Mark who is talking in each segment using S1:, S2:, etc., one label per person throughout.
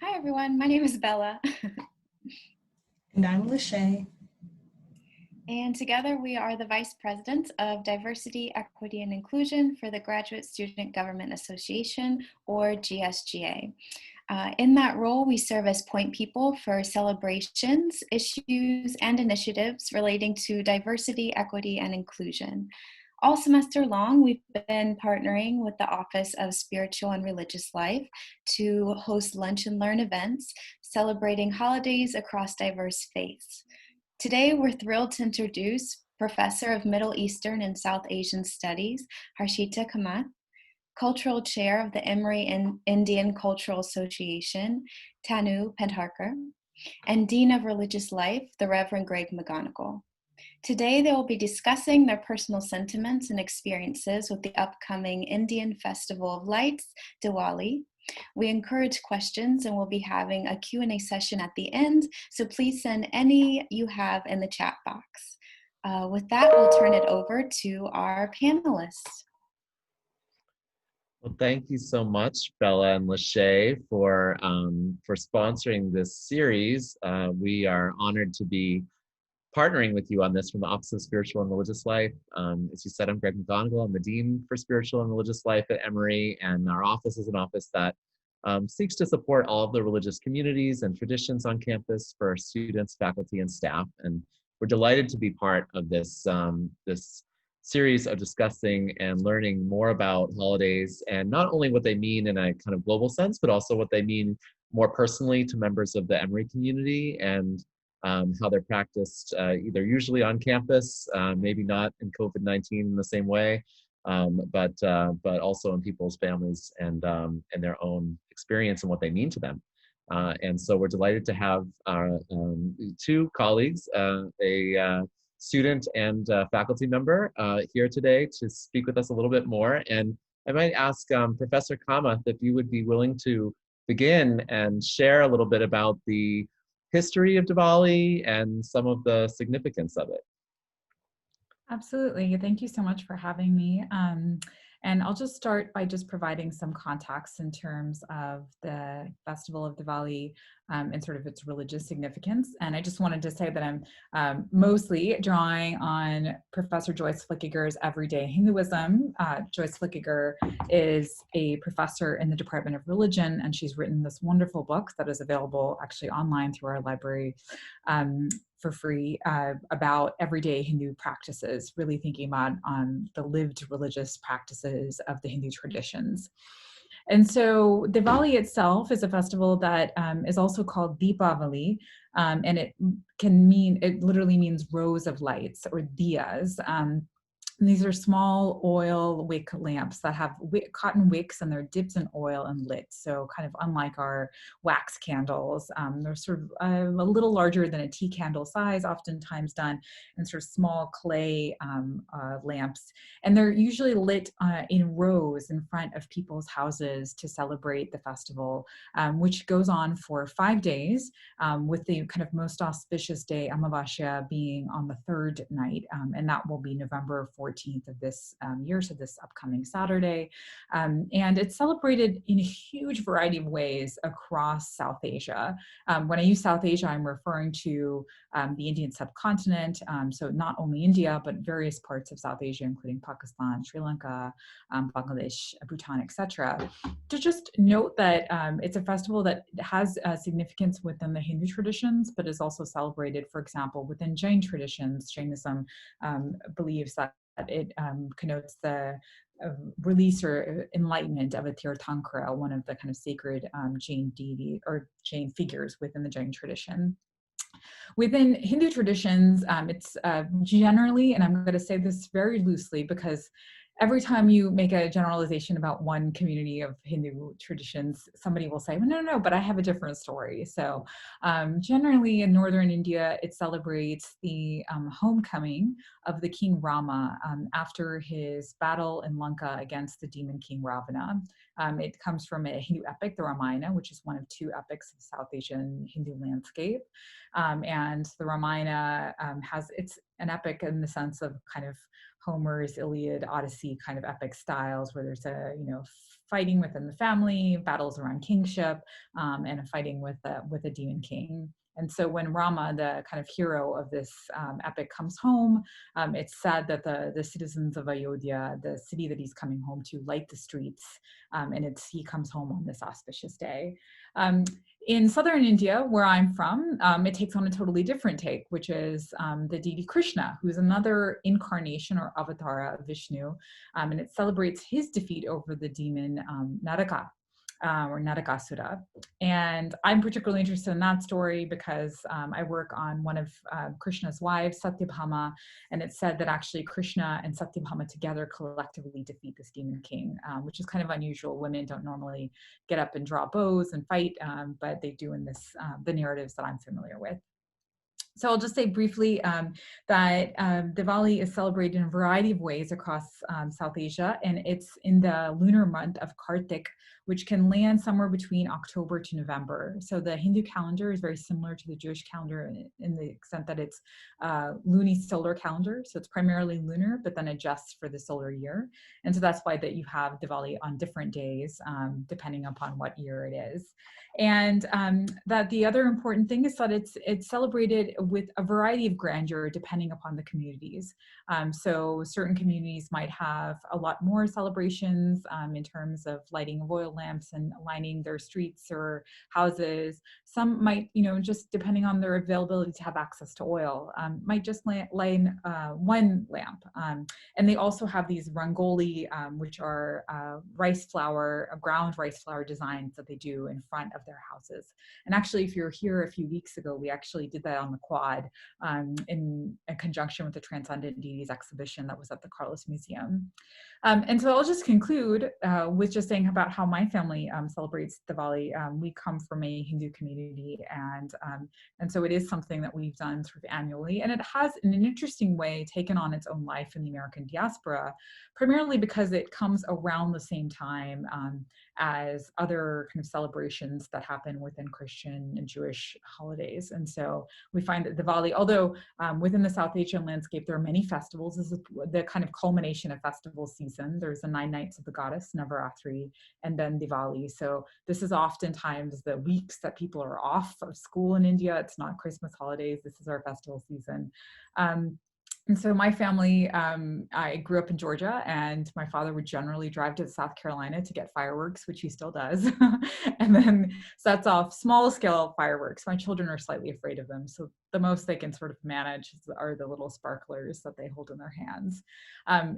S1: Hi everyone, my name is Bella.
S2: And I'm Lachey.
S1: And together we are the Vice Presidents of Diversity, Equity, and Inclusion for the Graduate Student Government Association, or GSGA. In that role, we serve as point people for celebrations, issues, and initiatives relating to diversity, equity, and inclusion. All semester long, we've been partnering with the Office of Spiritual and Religious Life to host lunch and learn events celebrating holidays across diverse faiths. Today, we're thrilled to introduce Professor of Middle Eastern and South Asian Studies, Harshita Kamath, Cultural Chair of the Emory Indian Cultural Association, Tanu, Pendharkar, and Dean of Religious Life, the Reverend McGonigle. Today, they will be discussing their personal sentiments and experiences with the upcoming Indian Festival of Lights, Diwali. We encourage questions and we'll be having a Q&A session at the end, so please send any you have in the chat box. With that, we'll turn it over to our panelists.
S3: Well, thank you so much, Bella and Lachey, for sponsoring this series. We are honored to be partnering with you on this from the Office of Spiritual and Religious Life. As you said, I'm McGonigle. I'm the Dean for Spiritual and Religious Life at Emory, and our office is an office that seeks to support all of the religious communities and traditions on campus for students, faculty, and staff. And we're delighted to be part of this, this series of discussing and learning more about holidays, and not only what they mean in a kind of global sense, but also what they mean more personally to members of the Emory community, and how they're practiced either usually on campus, maybe not in COVID-19 in the same way, but also in people's families and their own experience and what they mean to them. And so we're delighted to have two colleagues, a student and faculty member here today to speak with us a little bit more. And I might ask Professor Kamath if you would be willing to begin and share a little bit about the history of Diwali and some of the significance of it.
S4: Absolutely. Thank you so much for having me. And I'll just start by just providing some context in terms of the Festival of Diwali and sort of its religious significance. And I just wanted to say that I'm mostly drawing on Professor Joyce Flickiger's Everyday Hinduism. Joyce Flickiger is a professor in the Department of Religion, and she's written this wonderful book that is available actually online through our library for free about everyday Hindu practices, really thinking about the lived religious practices of the Hindu traditions. And so Diwali itself is a festival that is also called Deepavali, and it literally means rows of lights or diyas. And these are small oil wick lamps that have cotton wicks, and they're dipped in oil and lit. So kind of unlike our wax candles, they're sort of a little larger than a tea candle size, oftentimes done in sort of small clay lamps. And they're usually lit in rows in front of people's houses to celebrate the festival, which goes on for 5 days, with the kind of most auspicious day, Amavasya, being on the third night. And that will be November 14th of this year, so this upcoming Saturday. And it's celebrated in a huge variety of ways across South Asia. When I use South Asia, I'm referring to the Indian subcontinent, so not only India, but various parts of South Asia, including Pakistan, Sri Lanka, Bangladesh, Bhutan, etc. To just note that it's a festival that has significance within the Hindu traditions, but is also celebrated, for example, within Jain traditions. Jainism believes that it connotes the release or enlightenment of a Tirthankara, one of the kind of sacred Jain deity or Jain figures within the Jain tradition. Within Hindu traditions, it's generally, and I'm going to say this very loosely because every time you make a generalization about one community of Hindu traditions, somebody will say, well, no, but I have a different story. So generally in northern India, it celebrates the homecoming of the King Rama after his battle in Lanka against the demon King Ravana. It comes from a Hindu epic, the Ramayana, which is one of two epics of South Asian Hindu landscape. And the Ramayana it's an epic in the sense of kind of Homer's Iliad, Odyssey kind of epic styles, where there's a, fighting within the family, battles around kingship, and a fighting with a demon king. And so when Rama, the kind of hero of this epic, comes home, it's said that the citizens of Ayodhya, the city that he's coming home to, light the streets, and he comes home on this auspicious day. In southern India, where I'm from, it takes on a totally different take, which is the deity Krishna, who is another incarnation or avatara of Vishnu, and it celebrates his defeat over the demon Naraka. Or Narakasura. And I'm particularly interested in that story because I work on one of Krishna's wives, Satyabhama, and it's said that actually Krishna and Satyabhama together collectively defeat this demon king, which is kind of unusual. Women don't normally get up and draw bows and fight, but they do in the narratives that I'm familiar with. So I'll just say briefly that Diwali is celebrated in a variety of ways across South Asia, and it's in the lunar month of Kartik, which can land somewhere between October to November. So the Hindu calendar is very similar to the Jewish calendar in the extent that it's lunisolar calendar. So it's primarily lunar, but then adjusts for the solar year. And so that's why that you have Diwali on different days, depending upon what year it is. And that the other important thing is that it's celebrated with a variety of grandeur depending upon the communities. So certain communities might have a lot more celebrations in terms of lighting of oil lamps and lining their streets or houses. Some might, just depending on their availability to have access to oil, might just light one lamp. And they also have these Rangoli, which are ground rice flour designs that they do in front of their houses. And actually, if you're here a few weeks ago, we actually did that on the quad in conjunction with the Transcendent Deities exhibition that was at the Carlos Museum. And so I'll just conclude with just saying about how my family celebrates Diwali. We come from a Hindu community, and so it is something that we've done sort of annually. And it has, in an interesting way, taken on its own life in the American diaspora, primarily because it comes around the same time as other kind of celebrations that happen within Christian and Jewish holidays. And so we find that Diwali, although within the South Asian landscape, there are many festivals. This is the kind of culmination of festival season. There's the 9 nights of the goddess, Navaratri, and then Diwali. So this is oftentimes the weeks that people are off of school in India. It's not Christmas holidays. This is our festival season. And so my family, I grew up in Georgia, and my father would generally drive to South Carolina to get fireworks, which he still does, and then sets off small scale fireworks. My children are slightly afraid of them. So the most they can sort of manage are the little sparklers that they hold in their hands.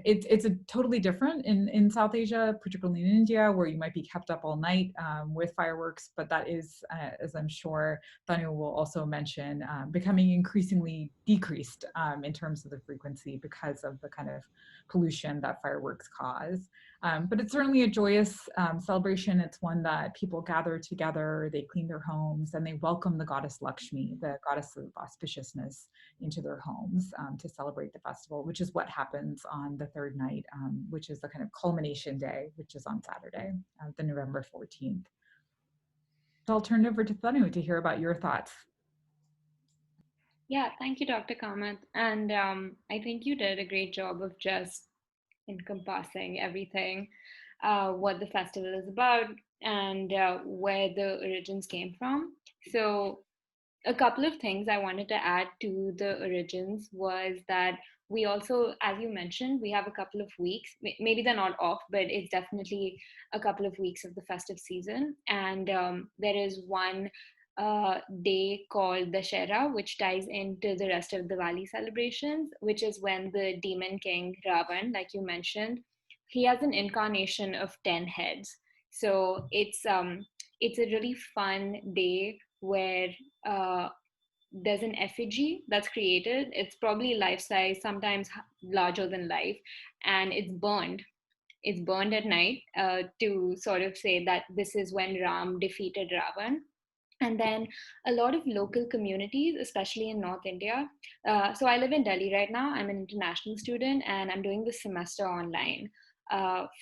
S4: It's a totally different in South Asia, particularly in India, where you might be kept up all night with fireworks, but that is, as I'm sure Tanu will also mention, becoming increasingly decreased in terms of the frequency because of the kind of pollution that fireworks cause. But it's certainly a joyous celebration. It's one that people gather together, they clean their homes, and they welcome the goddess Lakshmi, the goddess of auspiciousness, into their homes to celebrate the festival, which is what happens on the third night, which is the kind of culmination day, which is on Saturday, the November 14th. So I'll turn it over to Tanu to hear about your thoughts.
S5: Yeah, thank you, Dr. Kamath. And I think you did a great job of just encompassing everything, what the festival is about and where the origins came from. So a couple of things I wanted to add to the origins was that we also, as you mentioned, we have a couple of weeks, maybe they're not off, but it's definitely a couple of weeks of the festive season. And there is one day called the Shera, which ties into the rest of the Diwali celebrations, which is when the demon king Ravan, like you mentioned, he has an incarnation of 10 heads. So it's a really fun day where there's an effigy that's created. It's probably life size, sometimes larger than life, and it's burned. It's burned at night to sort of say that this is when Ram defeated Ravan. And then a lot of local communities, especially in North India. So I live in Delhi right now. I'm an international student, and I'm doing this semester online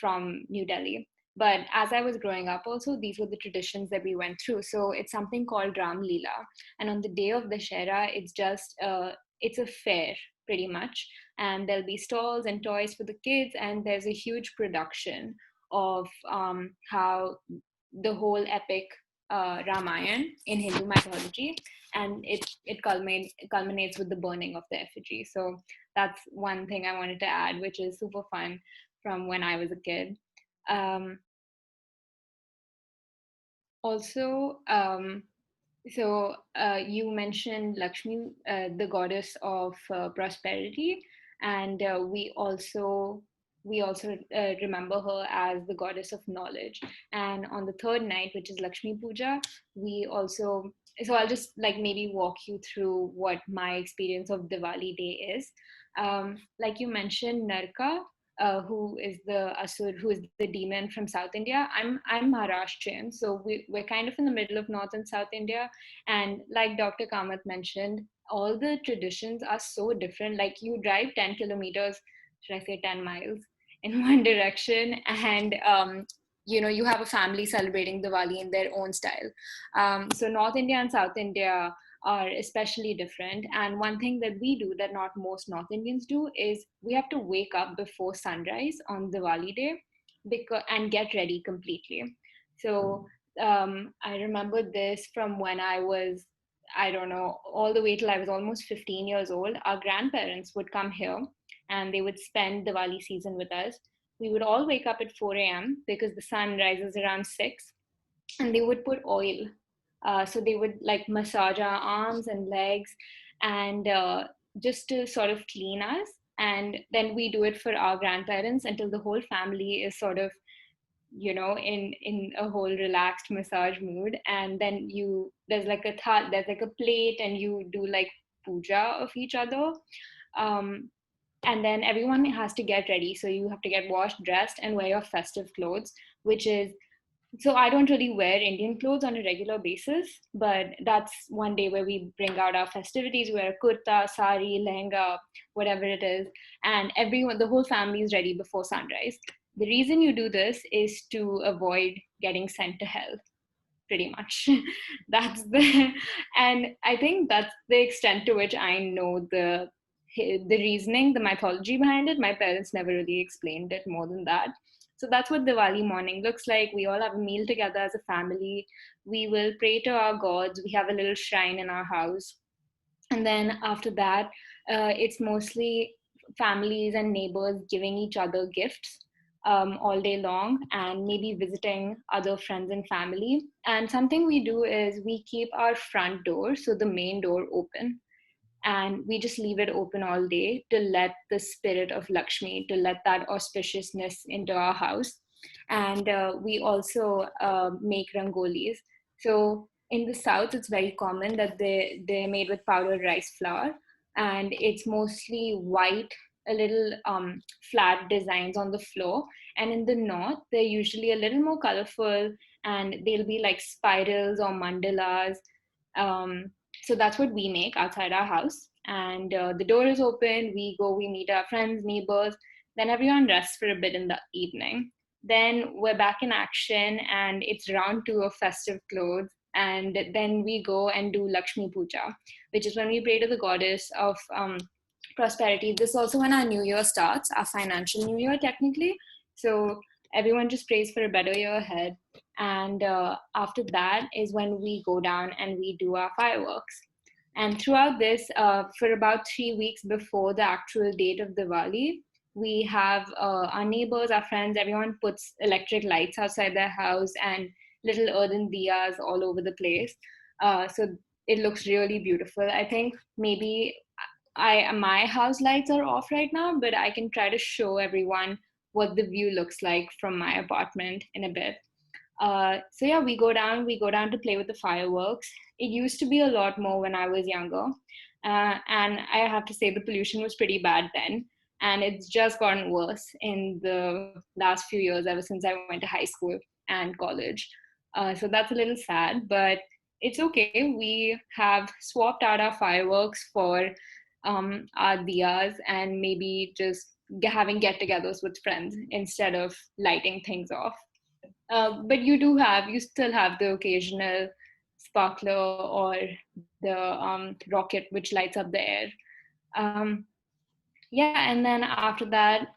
S5: from New Delhi. But as I was growing up also, these were the traditions that we went through. So it's something called Ram Leela. And on the day of Dashera, it's just, it's a fair pretty much. And there'll be stalls and toys for the kids. And there's a huge production of how the whole epic Ramayana in Hindu mythology, and it culminates with the burning of the effigy. So that's one thing I wanted to add, which is super fun from when I was a kid. Um, Also, you mentioned Lakshmi, the goddess of prosperity, and we also remember her as the goddess of knowledge. And on the third night, which is Lakshmi Puja, we also, so I'll just like maybe walk you through what my experience of Diwali day is. Like you mentioned, Narka, who is the asur, who is the demon from South India. I'm Maharashtrian, so we're kind of in the middle of North and South India. And like Dr. Kamath mentioned, all the traditions are so different. Like you drive 10 kilometers, should I say 10 miles, in one direction, and you have a family celebrating Diwali in their own style. So North India and South India are especially different. And one thing that we do that not most North Indians do is we have to wake up before sunrise on Diwali day and get ready completely. So I remember this from when I was, I don't know, all the way till I was almost 15 years old. Our grandparents would come here and they would spend Diwali season with us. We would all wake up at 4 a.m. because the sun rises around 6, and they would put oil. So they would like massage our arms and legs, and just to sort of clean us. And then we do it for our grandparents until the whole family is sort of, in a whole relaxed massage mood. And then there's like there's like a plate, and you do like puja of each other. Um, and then everyone has to get ready. So you have to get washed, dressed, and wear your festive clothes, which is, so I don't really wear Indian clothes on a regular basis, but that's one day where we bring out our festivities. We wear kurta, sari, lehenga, whatever it is, and the whole family is ready before sunrise. The reason you do this is to avoid getting sent to hell, pretty much. That's the, and I think that's the extent to which I know the reasoning, the mythology behind it. My parents never really explained it more than that. So that's what Diwali morning looks like. We all have a meal together as a family. We will pray to our gods. We have a little shrine in our house. And then after that, it's mostly families and neighbors giving each other gifts all day long, and maybe visiting other friends and family. And something we do is we keep our front door, so the main door, open, and we just leave it open all day to let the spirit of Lakshmi, to let that auspiciousness into our house. And we also make rangolis. So in the south, it's very common that they're made with powdered rice flour, and it's mostly white, a little flat designs on the floor. And in the north, they're usually a little more colorful, and they'll be like spirals or mandalas. So that's what we make outside our house. And the door is open. We go, we meet our friends, neighbors. Then everyone rests for a bit in the evening. Then we're back in action, and it's round two of festive clothes. And then we go and do Lakshmi Puja, which is when we pray to the goddess of prosperity. This is also when our new year starts, our financial new year, technically. So everyone just prays for a better year ahead. And after that is when we go down and we do our fireworks. And throughout this, for about 3 weeks before the actual date of Diwali, we have our neighbors, our friends, everyone puts electric lights outside their house and little earthen diyas all over the place. So it looks really beautiful. I think maybe my house lights are off right now, but I can try to show everyone what the view looks like from my apartment in a bit. So yeah, we go down to play with the fireworks. It used to be a lot more when I was younger. And I have to say the pollution was pretty bad then. And it's just gotten worse in the last few years, ever since I went to high school and college. So that's a little sad, but it's okay. We have swapped out our fireworks for our diyas, and maybe just having get-togethers with friends instead of lighting things off. But you still have the occasional sparkler or the rocket which lights up the air. Um, yeah, and then after that,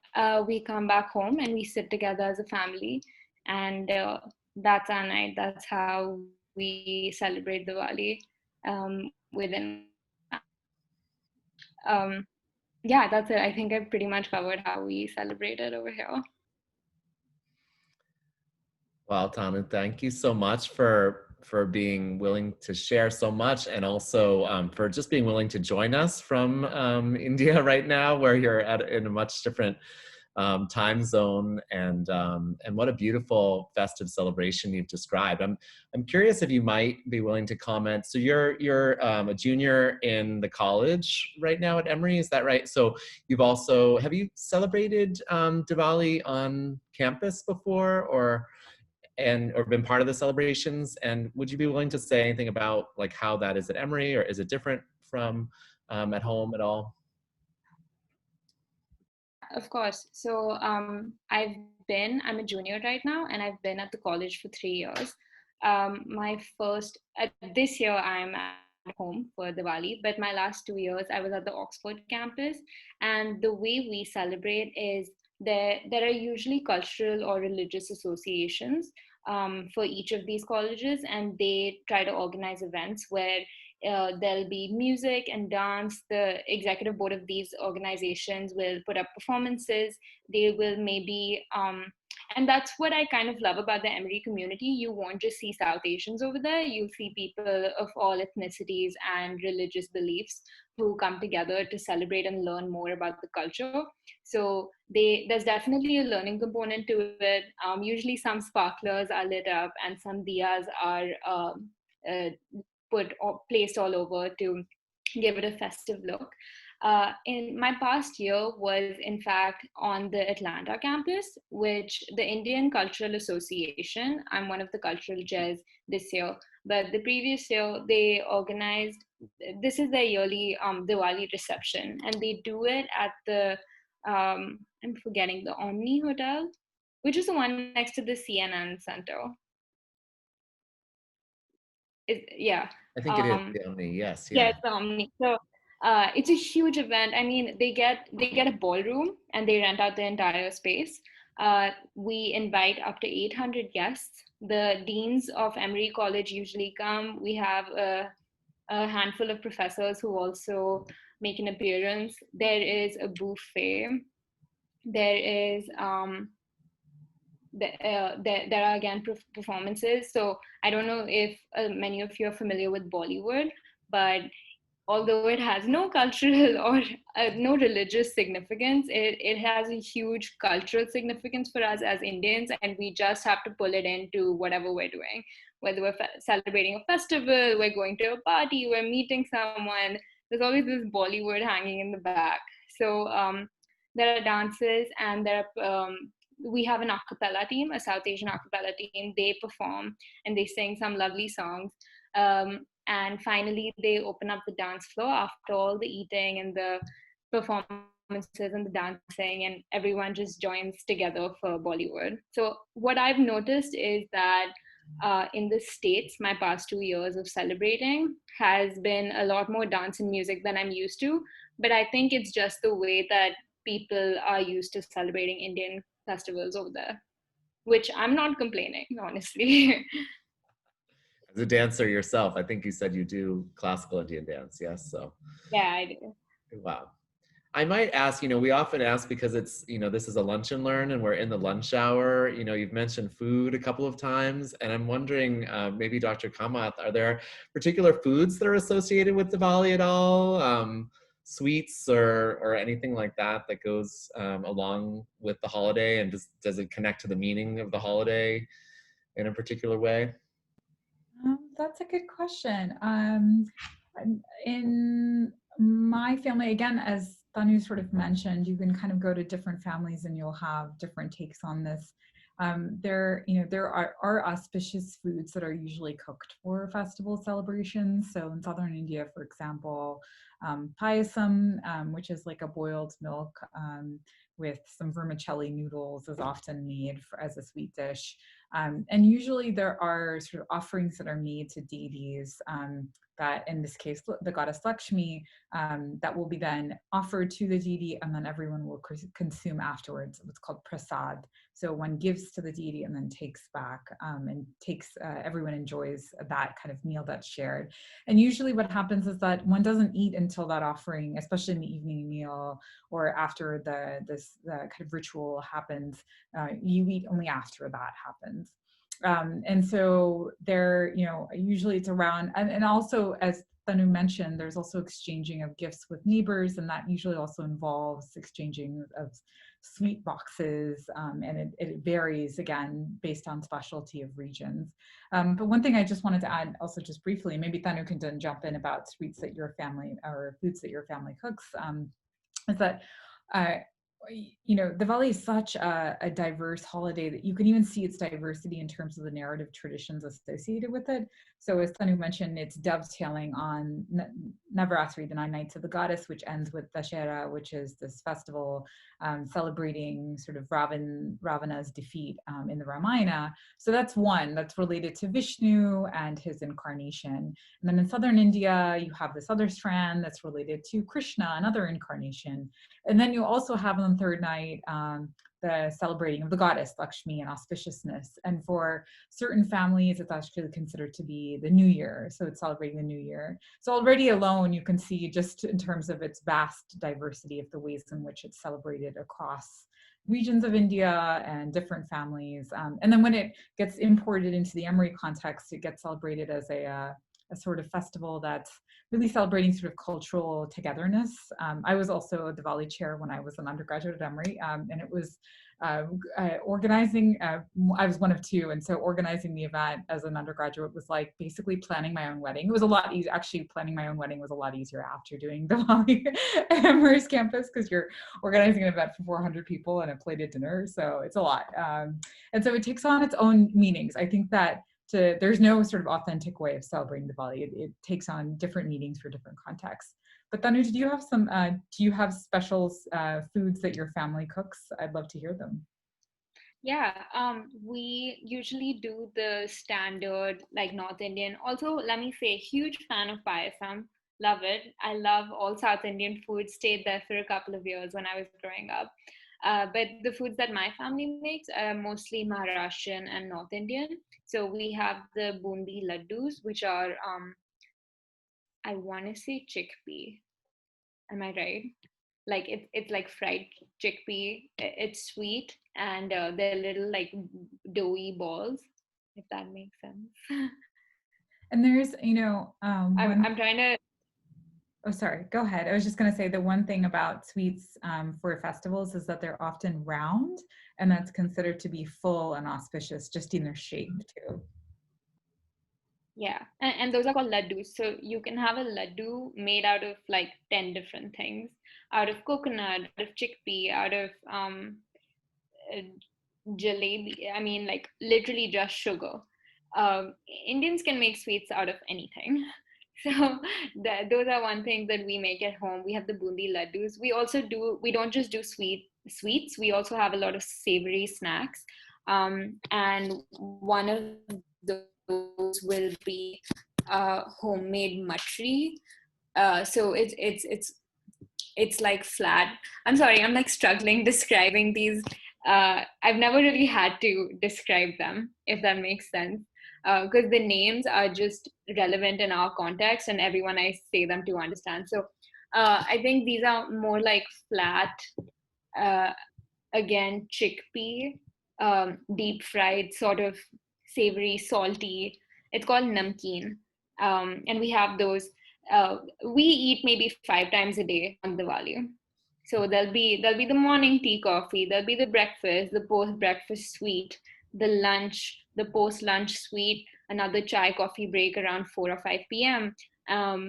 S5: we come back home and we sit together as a family, and that's our night. That's how we celebrate Diwali within my family. Um, yeah, that's it. I think I pretty much covered how we celebrate it over here.
S3: Well, Tanu, thank you so much for being willing to share so much, and also for just being willing to join us from India right now, where you're in a much different time zone, and what a beautiful festive celebration you've described. I'm curious if you might be willing to comment. So you're a junior in the college right now at Emory, is that right? So have you celebrated Diwali on campus before, or been part of the celebrations? And would you be willing to say anything about like how that is at Emory, or is it different from at home at all?
S5: Of course. So I'm a junior right now, and I've been at the college for 3 years. This year I'm at home for Diwali, but my last 2 years I was at the Oxford campus. And the way we celebrate is there are usually cultural or religious associations for each of these colleges, and they try to organize events where there'll be music and dance. The executive board of these organizations will put up performances. They will maybe, and that's what I kind of love about the Emory community. You won't just see South Asians over there, you'll see people of all ethnicities and religious beliefs who come together to celebrate and learn more about the culture. So there's definitely a learning component to it. Usually some sparklers are lit up and some diyas are uh, placed all over to give it a festive look. In my past year was in fact on the Atlanta campus, which the Indian Cultural Association, I'm one of the cultural chairs this year, but the previous year they organized, this is their yearly Diwali reception, and they do it at the, I'm forgetting, the Omni Hotel, which is the one next to the CNN Center. Yeah.
S3: I think it is the only, yes,
S5: Yeah,
S3: yeah.
S5: it's the Omni. So it's a huge event. I mean, they get a ballroom and they rent out the entire space. We invite up to 800 guests. The deans of Emory College usually come. We have a handful of professors who also make an appearance. There is a buffet. There is there are again performances. So I don't know if many of you are familiar with Bollywood, but although it has no cultural or no religious significance, it has a huge cultural significance for us as Indians, and we just have to pull it into whatever we're doing. Whether we're celebrating a festival, we're going to a party, we're meeting someone, there's always this Bollywood hanging in the back. So there are dances, and we have an a cappella team, a South Asian a cappella team. They perform and they sing some lovely songs. And finally, they open up the dance floor after all the eating and the performances and the dancing, and everyone just joins together for Bollywood. So, what I've noticed is that in the States, my past 2 years of celebrating has been a lot more dance and music than I'm used to. But I think it's just the way that people are used to celebrating Indian festivals over there, which I'm not complaining, honestly.
S3: As a dancer yourself, I think you said you do classical Indian dance, yes? So,
S5: Yeah, I do.
S3: wow. I might ask, we often ask because it's, this is a lunch and learn and we're in the lunch hour. You've mentioned food a couple of times, and I'm wondering, maybe Dr. Kamath, are there particular foods that are associated with Diwali at all? Sweets or anything like that that goes along with the holiday, and does it connect to the meaning of the holiday in a particular way?
S4: That's a good question. In my family, again, as Tanu sort of mentioned, you can kind of go to different families and you'll have different takes on this. There are auspicious foods that are usually cooked for festival celebrations. So in southern India, for example, payasam, which is like a boiled milk with some vermicelli noodles, is often made as a sweet dish. And usually there are sort of offerings that are made to deities that, in this case, the goddess Lakshmi, that will be then offered to the deity, and then everyone will consume afterwards. What's called Prasad. So one gives to the deity and then takes back, and everyone enjoys that kind of meal that's shared. And usually what happens is that one doesn't eat until that offering, especially in the evening meal or after the kind of ritual happens. You eat only after that happens. And so there, usually it's around, and also, as Tanu mentioned, there's also exchanging of gifts with neighbors, and that usually also involves exchanging of sweet boxes, and it varies, again, based on specialty of regions. But one thing I just wanted to add also just briefly, maybe Tanu can then jump in about sweets that your family, or foods that your family cooks, is that Diwali is such a diverse holiday that you can even see its diversity in terms of the narrative traditions associated with it. So as Tanu mentioned, it's dovetailing on Navaratri, the 9 nights of the goddess, which ends with Dashera, which is this festival celebrating sort of Ravana's defeat in the Ramayana. So that's one that's related to Vishnu and his incarnation. And then in southern India, you have this other strand that's related to Krishna, another incarnation. And then you also have on the third night the celebrating of the goddess Lakshmi and auspiciousness. And for certain families, it's actually considered to be the New Year. So it's celebrating the New Year. So already alone, you can see just in terms of its vast diversity of the ways in which it's celebrated across regions of India and different families. And then when it gets imported into the Emory context, it gets celebrated as a sort of festival that's really celebrating sort of cultural togetherness. I was also a Diwali chair when I was an undergraduate at Emory, and it was organizing, I was one of two, and so organizing the event as an undergraduate was like basically planning my own wedding. It was a lot easier, actually planning my own wedding was a lot easier after doing Diwali at Emory's campus, because you're organizing an event for 400 people and a plated dinner, so it's a lot. And so it takes on its own meanings. I think that there's no sort of authentic way of celebrating Diwali. It takes on different meanings for different contexts. But Tanu, do you have special foods that your family cooks? I'd love to hear them.
S5: Yeah, we usually do the standard, like North Indian. Also, let me say, huge fan of payasam. Love it. I love all South Indian food. Stayed there for a couple of years when I was growing up. But the foods that my family makes are mostly Maharashtrian and North Indian. So we have the Boondi Ladoos, which are, I want to say chickpea. Am I right? Like it's like fried chickpea. It's sweet, and they're little like doughy balls, if that makes sense.
S4: And there's,
S5: I'm trying to.
S4: Oh, sorry, go ahead. I was just going to say the one thing about sweets for festivals is that they're often round, and that's considered to be full and auspicious just in their shape too.
S5: Yeah, and those are called ladoos. So you can have a ladoo made out of like 10 different things, out of coconut, out of chickpea, out of jalebi. I mean, like literally just sugar. Indians can make sweets out of anything. So those are one thing that we make at home. We have the Boondi Ladoos. We don't just do sweets. We also have a lot of savory snacks. And one of those will be homemade matri. So it's like flat. I'm sorry, I'm like struggling describing these. I've never really had to describe them, if that makes sense. Because the names are just relevant in our context and everyone I say them to understand. So I think these are more like flat, again, chickpea, deep fried, sort of savory, salty. It's called namkeen. And we have those. We eat maybe 5 times a day on Diwali. So there'll be the morning tea coffee, there'll be the breakfast, the post-breakfast sweet, the lunch, the post-lunch sweet, another chai coffee break around 4 or 5 p.m.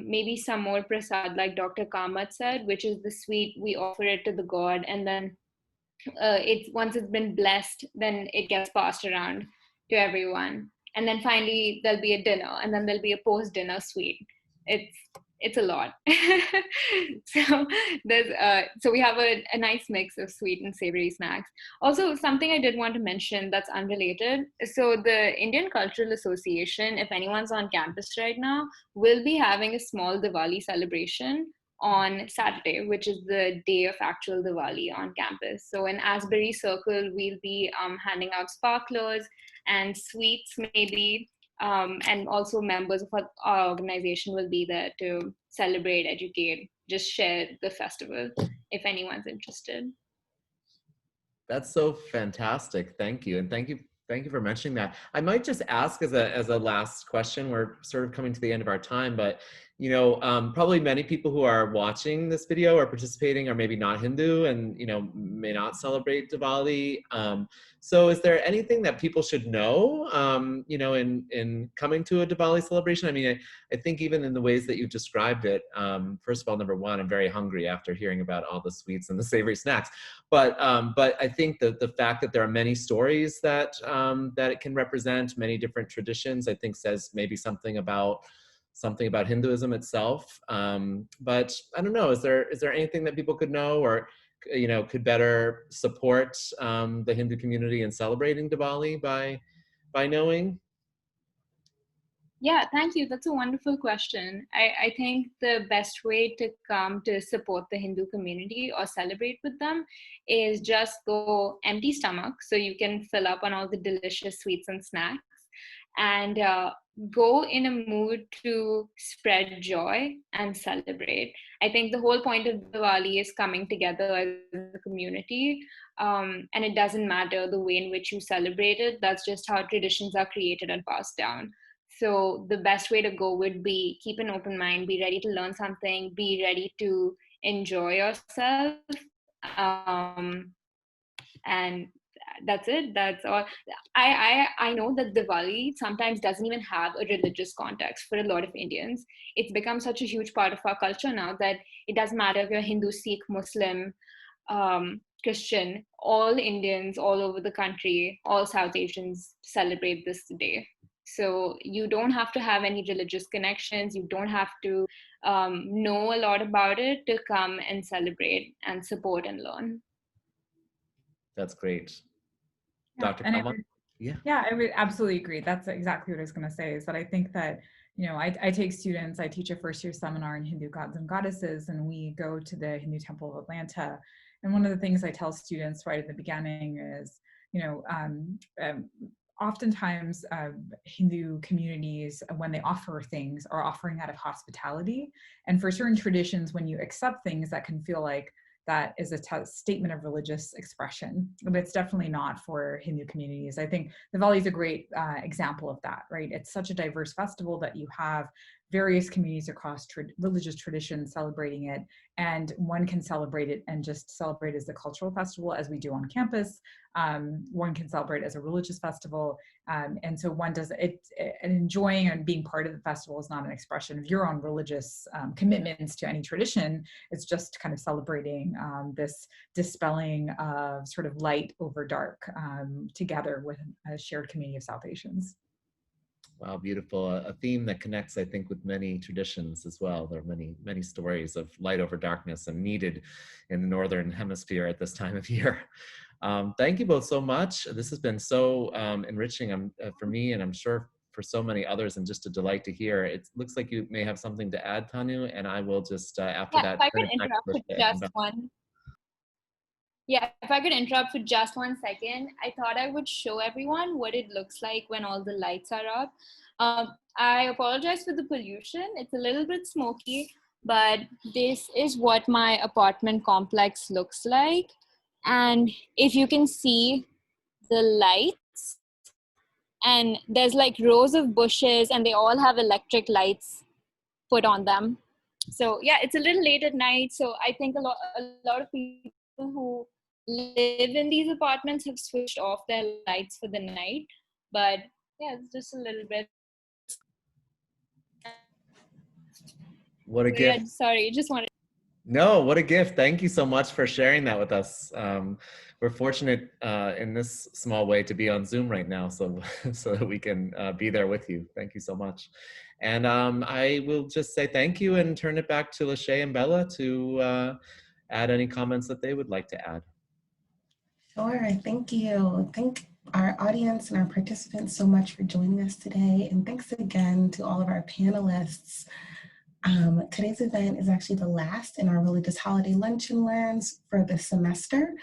S5: Maybe some more prasad, like Dr. Kamath said, which is the sweet. We offer it to the god, and then once it's been blessed, then it gets passed around to everyone. And then finally there'll be a dinner, and then there'll be a post-dinner sweet. it's a lot. So so we have a nice mix of sweet and savory snacks. Also, something I did want to mention that's unrelated. So the Indian Cultural Association, if anyone's on campus right now, will be having a small Diwali celebration on Saturday, which is the day of actual Diwali on campus. So in Asbury Circle, we'll be handing out sparklers and sweets maybe, and also members of our organization will be there to celebrate, educate, just share the festival if anyone's interested.
S3: That's so fantastic. Thank you. And thank you for mentioning that. I might just ask as a last question, we're sort of coming to the end of our time, but you know, probably many people who are watching this video or participating are maybe not Hindu and, you know, may not celebrate Diwali. So is there anything that people should know, you know, in coming to a Diwali celebration? I mean, I think even in the ways that you described it, first of all, number one, I'm very hungry after hearing about all the sweets and the savory snacks. But I think the fact that there are many stories that that it can represent, many different traditions, I think says maybe something about Hinduism itself. But I don't know, is there anything that people could know or you know could better support the Hindu community in celebrating Diwali by knowing?
S5: Yeah, thank you. That's a wonderful question. I think the best way to come to support the Hindu community or celebrate with them is just go empty stomach so you can fill up on all the delicious sweets and snacks, and go in a mood to spread joy and celebrate. I think the whole point of Diwali is coming together as a community, and it doesn't matter the way in which you celebrate it. That's just how traditions are created and passed down. So the best way to go would be keep an open mind, be ready to learn something, be ready to enjoy yourself. And that's it. That's all. I know that Diwali sometimes doesn't even have a religious context for a lot of Indians. It's become such a huge part of our culture now that it doesn't matter if you're Hindu, Sikh, Muslim, Christian. All Indians all over the country, all South Asians celebrate this day. So you don't have to have any religious connections. You don't have to know a lot about it to come and celebrate and support and learn.
S3: That's great.
S4: Yeah,
S3: Dr.
S4: and
S3: Kamath?
S4: yeah, I would absolutely agree. That's exactly what I was going to say, is that I think that, you know, I take students, I teach a first year seminar in Hindu gods and goddesses, and we go to the Hindu Temple of Atlanta. And one of the things I tell students right at the beginning is, you know, oftentimes Hindu communities, when they offer things, are offering out of hospitality. And for certain traditions, when you accept things, that can feel like that is a statement of religious expression, but it's definitely not for Hindu communities. I think Diwali is a great example of that, right? It's such a diverse festival that you have various communities across religious traditions celebrating it, and one can celebrate it and just celebrate as a cultural festival, as we do on campus. One can celebrate as a religious festival, and so one does it. And enjoying and being part of the festival is not an expression of your own religious commitments to any tradition. It's just kind of celebrating this dispelling of sort of light over dark together with a shared community of South Asians.
S3: Wow, beautiful. A theme that connects, I think, with many traditions as well. There are many stories of light over darkness and needed in the Northern Hemisphere at this time of year. Thank you both so much. This has been so enriching for me, and I'm sure for so many others, and just a delight to hear. It looks like you may have something to add, Tanu, and I will just, after that.
S5: If I could interrupt for just one. Yeah, if I could interrupt for just 1 second, I thought I would show everyone what it looks like when all the lights are up. I apologize for the pollution. It's a little bit smoky, but this is what my apartment complex looks like. And if you can see the lights, and there's like rows of bushes and they all have electric lights put on them. So yeah, it's a little late at night. So I think a lot of people who live in these apartments have switched off their lights for the night. But yeah, it's just a little bit.
S3: What a gift.
S5: Yeah, sorry, just wanted.
S3: No, what a gift. Thank you so much for sharing that with us. We're fortunate in this small way to be on Zoom right now, so, so that we can be there with you. Thank you so much. And I will just say thank you and turn it back to Lachey and Bella to add any comments that they would like to add.
S2: Sure, thank you. Thank our audience and our participants so much for joining us today. And thanks again to all of our panelists. Today's event is actually the last in our religious holiday lunch and learns for the semester.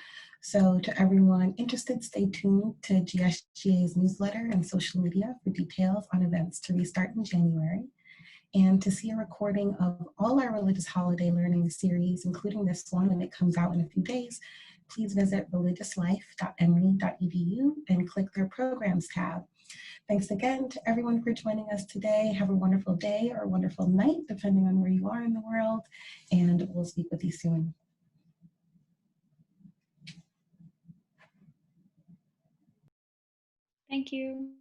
S2: So to everyone interested, stay tuned to GSGA's newsletter and social media for details on events to restart in January. And to see a recording of all our religious holiday learning series, including this one when it comes out in a few days, please visit religiouslife.emory.edu and click their programs tab. Thanks again to everyone for joining us today. Have a wonderful day or a wonderful night, depending on where you are in the world, and we'll speak with you soon.
S5: Thank you.